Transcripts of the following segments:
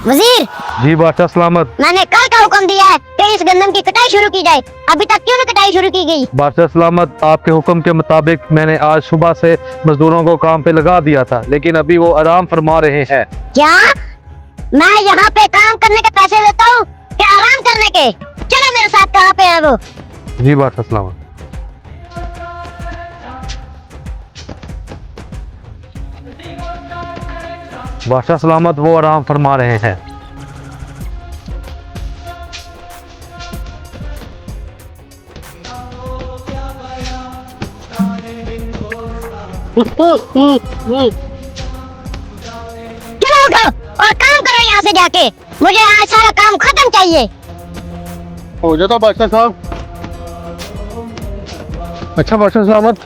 वजीर जी बादशाह सलामत। मैंने कल का हुक्म दिया है कि इस गंदम की कटाई शुरू की जाए, अभी तक क्यों नहीं कटाई शुरू की गई? बादशाह सलामत, आपके हुक्म के मुताबिक मैंने आज सुबह से मजदूरों को काम पे लगा दिया था, लेकिन अभी वो आराम फरमा रहे हैं। क्या मैं यहाँ पे काम करने के पैसे देता हूँ कि आराम करने के? चलो मेरे साथ, कहाँ पे है वो? जी बादशाह सलामत। बादशाह सलामत, वो आराम फरमा रहे हैं। चलो उठो और काम करो यहाँ से जाके, मुझे आज सारा काम खत्म चाहिए। हो जाता बादशाह साहब। अच्छा बादशाह सलामत।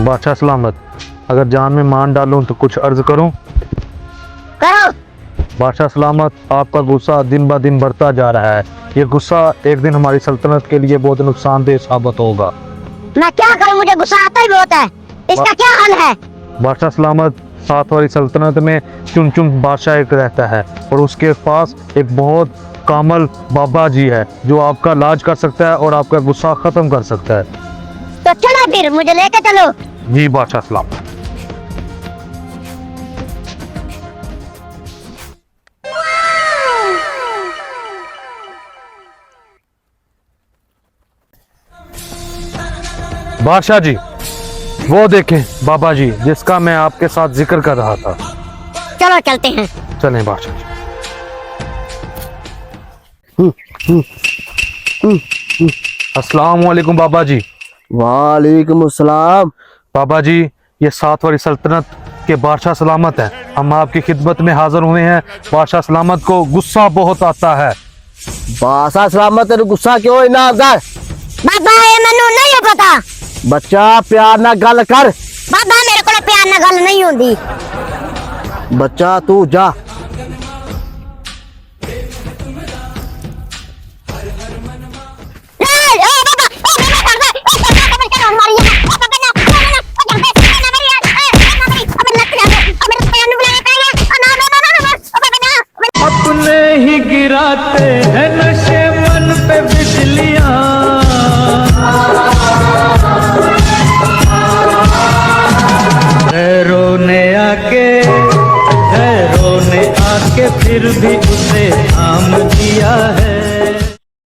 बादशाह सलामत, अगर जान में मान डालूं तो कुछ अर्ज करूं? करो। बादशाह सलामत, आपका गुस्सा दिन ब दिन बढ़ता जा रहा है। ये गुस्सा एक दिन हमारी सल्तनत के लिए बहुत नुकसानदेह साबित होगा। मैं क्या करूं, मुझे गुस्सा आता ही बहुत है। इसका क्या हल है? बादशाह सलामत, सात वाली सल्तनत में चुन चुन बादशाह एक रहता है और उसके पास एक बहुत कामल बाबा जी है जो आपका इलाज कर सकता है और आपका गुस्सा खत्म कर सकता है। तो चलो फिर, मुझे लेके चलो। जी बादशाह सलामत। बादशाह जी, वो देखें बाबा जी जिसका मैं आपके साथ जिक्र कर रहा था। चलो चलते हैं। चलें बादशाह जी। अस्सलाम वालेकुम बाबा जी। वालेकुम अस्सलाम। बाबा जी, ये सात वाली सल्तनत के बादशाह सलामत है। हम आपकी खिदमत में हाजिर हुए हैं। बादशाह सलामत को गुस्सा बहुत आता है। बादशाह सलामत तेरे गुस्सा क्यों इना आता है? बाबा ये मैनू नहीं पता। बच्चा प्यार ना गल कर। बाबा मेरे को प्यार ना गल नहीं होती। बच्चा तू जा। अपने ही गिराते हैं नशे मन पे बिजलियां, रोने आके फिर भी